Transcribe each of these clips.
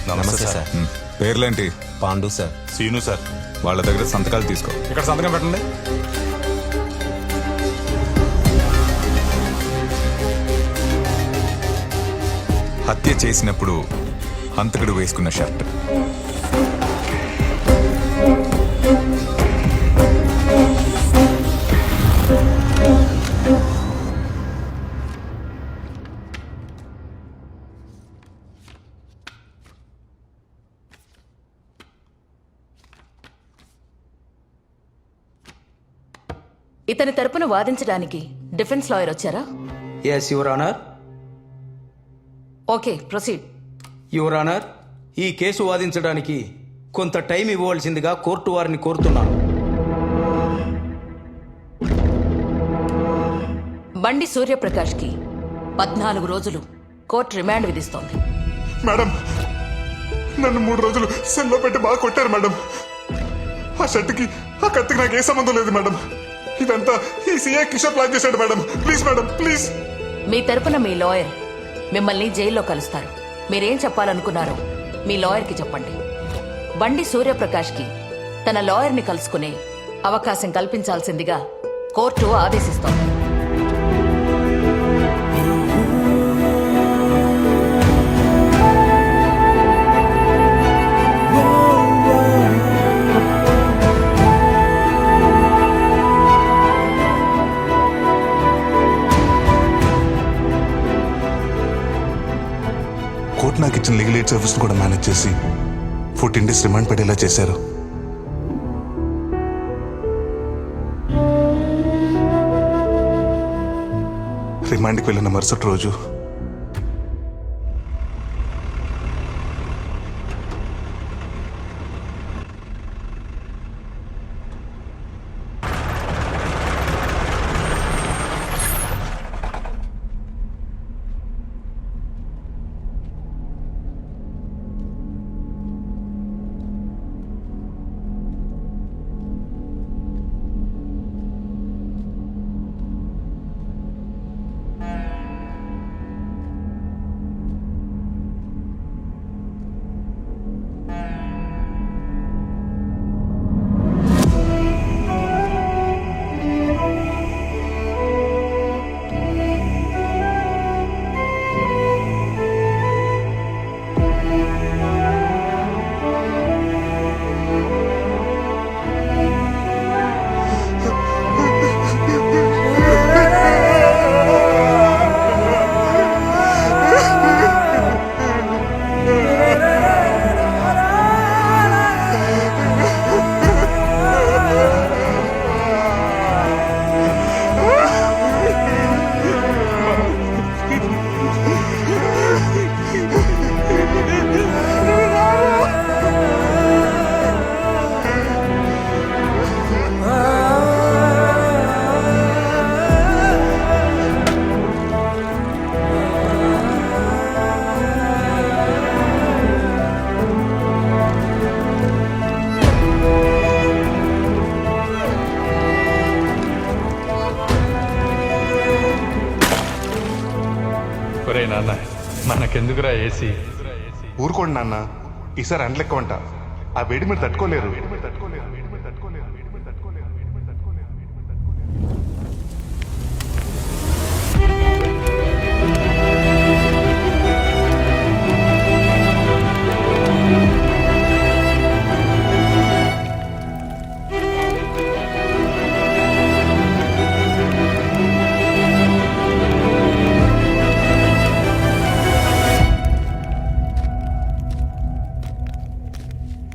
నమస్తే సార్. పేర్లేంటి? Pandu sir. Seenu sir. వాళ్ళ దగ్గర సంతకాలు తీసుకో. ఇక్కడ సంతకం పెట్టండి. హత్య చేసినప్పుడు హంతకుడు వేసుకున్న షర్ట్. ఇతని తరపున వాదించడానికి డిఫెన్స్ లాయర్ వచ్చారా? Yes your honour. Okay, proceed. Your honour, ఈ కేసు వాదించడానికి కొంత టైం ఇవ్వవలసిందిగా కోర్టు వారిని కోరుతున్నాను. బండి సూర్యప్రకాష్ కి 14 రోజులు కోర్టు రిమాండ్ విధిస్తోంది. మేడం, నన్ను 3 రోజులు సెల్లో పెట్టి బాగా కొట్టారు మేడం. ఆ షర్ట్కి ఆ కత్తికి నాకు ఏ సంబంధం లేదు మేడం. ఇదంతా ఈ సీఐ కిషోర్ ప్లాన్ చేశాడు మేడం. Please madam, please. మీ తరపున మీ లాయర్ మిమ్మల్ని జైల్లో కలుస్తారు. మీరేం చెప్పాలనుకున్నారో మీ లాయర్కి చెప్పండి. బండి సూర్యప్రకాష్ కి తన లాయర్ని కలుసుకునే అవకాశం కల్పించాల్సిందిగా కోర్టు ఆదేశిస్తోంది. కోర్టు నాకు ఇచ్చిన లీగల్ ఎయిడ్ సర్వీస్ కూడా మేనేజ్ చేసి 14 days రిమాండ్ పడేలా చేశారు. రిమాండ్కి వెళ్ళిన మరుసటి రోజు ఒరే నాన్న, మనకెందుకురా ఏసీ? ఊరుకోండి నాన్న, ఈసారి అండ్లెక్కవంట. ఆ వేడి మీరు తట్టుకోలేరు.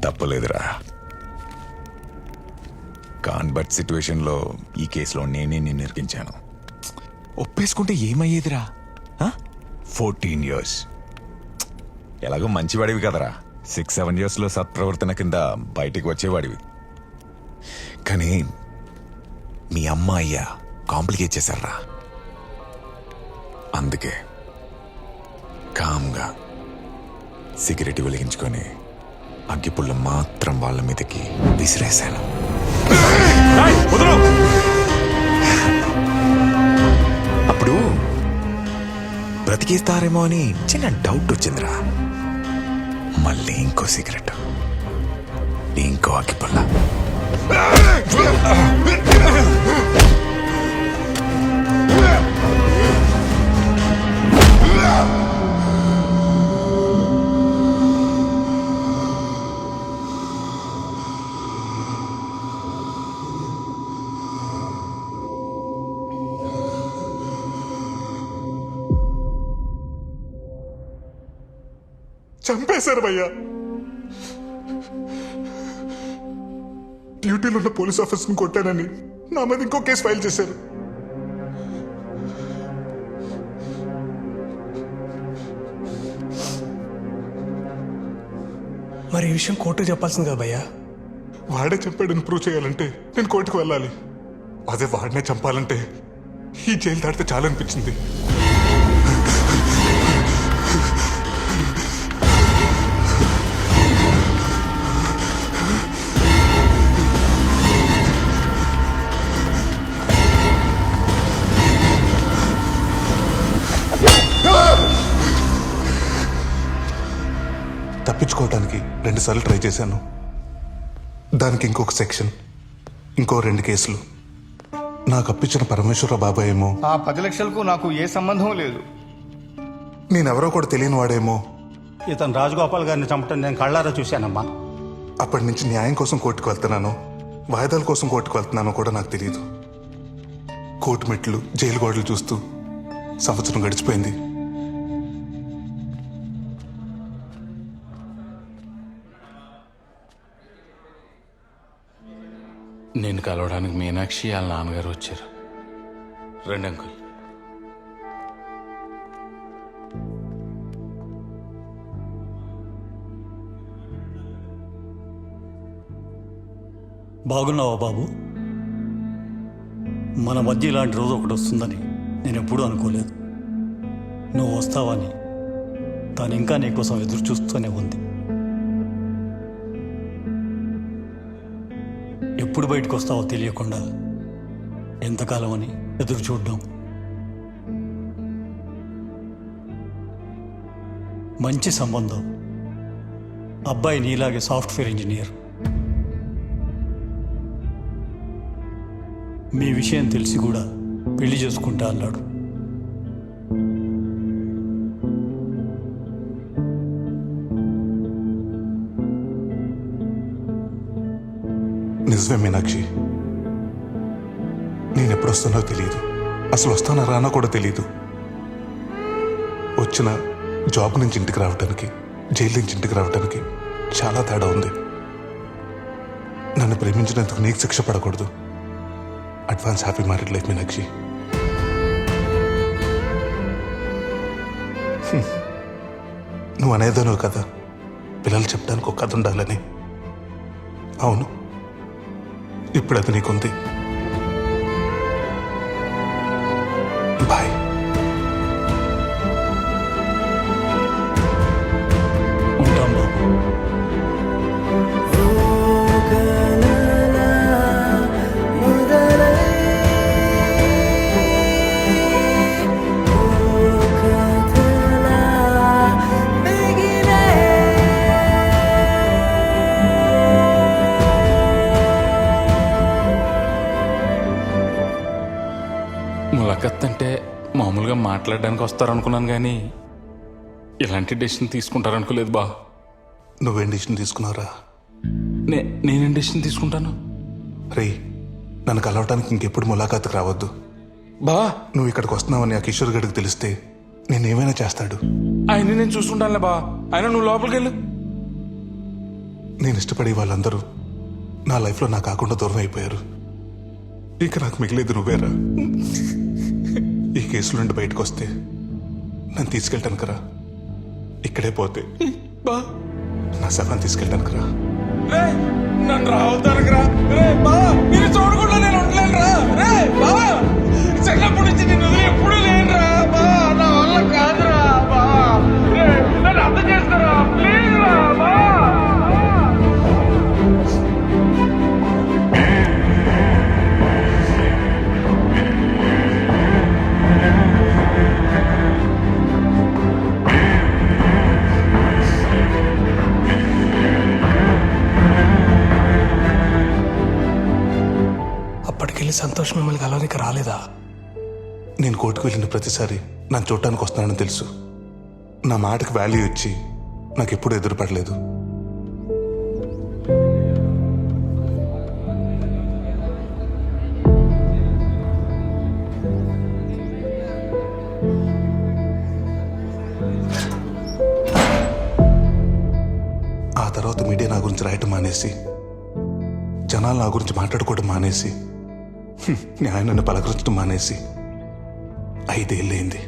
తప్పలేదురా. కాన్బర్ట్ సిచ్యువేషన్లో ఈ కేసులో నేనే నిన్ను ఇరికించాను. ఒప్పేసుకుంటే ఏమయ్యేదిరా? 14 years. ఎలాగో మంచివాడివి కదరా. 6-7 yearsలో సత్ప్రవర్తన కింద బయటికి వచ్చేవాడివి. కానీ మీ అమ్మ అయ్యా కాంప్లికేట్ చేశారా. అందుకే కామ్గా సిగరెట్ వెలిగించుకొని అగ్గిపుల్ల మాత్రం వాళ్ళ మీదకి విసిరేశాను. అప్పుడు బ్రతికేస్తారేమో అని చిన్న డౌట్ వచ్చిందిరా. మళ్ళీ ఇంకో సిగరెట్, ఇంకో అగ్గిపుల్ల. చంపేశారు భయ్యా. డ్యూటీలో ఉన్న పోలీస్ ఆఫీసర్ని కొట్టానని నా మీద ఇంకో కేసు ఫైల్ చేశారు. మరి ఈ విషయం కోర్టుకు చెప్పాల్సింది కదా భయ్యా. వాడే చంపాడని ప్రూవ్ చేయాలంటే నేను కోర్టుకు వెళ్ళాలి. అదే వాడినే చంపాలంటే ఈ జైలు దాటితే చాలనిపించింది. తప్పించుకోవటానికి 2 సార్లు ట్రై చేశాను. దానికి ఇంకొక సెక్షన్, ఇంకో 2 కేసులు. నాకు అప్పించిన పరమేశ్వర బాబాయ్ ఏమో ఆ 10 లక్షలకు నాకు ఏ సంబంధం లేదు. నేనెవరో కూడా తెలియని వాడేమో. ఇతను రాజగోపాల్ గారిని చంపటం నేను కళ్ళారా చూశానమ్మా. అప్పటి నుంచి న్యాయం కోసం కోర్టుకు వెళ్తున్నాను, వాయిదాల కోసం కోర్టుకు వెళ్తున్నానో కూడా నాకు తెలియదు. కోర్టు మెట్లు, జైలు గోడలు చూస్తూ సంవత్సరం గడిచిపోయింది. నేను కలవడానికి మీనాక్షి వాళ్ళ నాన్నగారు వచ్చారు. రండి అంకుల్. బాగున్నావా బాబు? మన మధ్య ఇలాంటి రోజు ఒకటి వస్తుందని నేను ఎప్పుడూ అనుకోలేదు. నువ్వు వస్తావని తాను ఇంకా నీకోసం ఎదురు చూస్తూనే ఉంది. ఎప్పుడు బయటకు వస్తావో తెలియకుండా ఎంతకాలం అని ఎదురు చూడ్డాం. మంచి సంబంధం. అబ్బాయి నీలాగే సాఫ్ట్వేర్ ఇంజనీర్. మీ విషయం తెలిసి కూడా పెళ్లి చేసుకుంటా అన్నాడు. నిజమే మీనాక్షి, నేను ఎప్పుడు వస్తానో తెలియదు. అసలు వస్తానా రానా కూడా తెలియదు. వచ్చిన జాబ్ నుంచి ఇంటికి రావడానికి, జైలు నుంచి ఇంటికి రావడానికి చాలా తేడా ఉంది. నన్ను ప్రేమించినందుకు నీకు శిక్ష పడకూడదు. Advance happy married life Meenakshi. నువ్వు అనేదాను కదా, పిల్లలు చెప్పడానికి ఒక కథ ఉండాలని. అవును, ఇప్పుడు అది నీకుంది. బాయ్. ఉంటాం బాబు. ములకత్ అంటే మామూలుగా మాట్లాడడానికి వస్తారనుకున్నాను, కానీ ఇలాంటి డెసిషన్ తీసుకుంటారనుకోలేదు బా. నువ్వేం డిసిషన్ తీసుకున్నారా? నేనేం డెసిషన్ తీసుకుంటాను? రే, నన్ను కలవటానికి ఇంకెప్పుడు ములాఖాతుకు రావద్దు. బా నువ్వు ఇక్కడికి వస్తున్నావని ఆ కిషోర్ గడికి తెలిస్తే నేనేమైనా చేస్తాడు. ఆయన నేను చూసుకుంటానులే బా. ఆయన నువ్వు లోపలికి వెళ్ళు. నేను ఇష్టపడే వాళ్ళందరూ నా లైఫ్లో నా కాకుండా దూరం అయిపోయారు. ఇక నాకు మిగిలేదు నువ్వేరా. ఈ కేసుల నుండి బయటకు వస్తే నన్ను తీసుకెళ్ళటానికి రా. ఇక్కడే పోతే బా నా శవాన్ని తీసుకెళ్ళటానికి రా. రే నన్ను రావద్దానికి రా. రే బా మీరు చూడకుండా నేను ఉండలేను రా. రే బా చిన్నప్పటి నుంచి నేను వదిలి ఎప్పుడూ లేను రా. బా నా వల్ల కాదురా. బా రే నన్ను అర్థం చేసుకోరా ప్లీజ్ రా. బా చెల్లి సంతోష్ మిమ్మల్ని కలవనికి రాలేదా? నేను కోర్టుకు వెళ్ళిన ప్రతిసారి నన్ను చూడటానికి వస్తున్నానని తెలుసు. నా మాటకి వాల్యూ ఇచ్చి నాకు ఎప్పుడూ ఎదురుపడలేదు. ఆ తర్వాత మీడియా నా గురించి రాయటం మానేసి, జనాలు నా గురించి మాట్లాడుకోవడం మానేసి, న్యాయం నన్ను పలకరించడం మానేసి 5 ఏళ్ళైంది.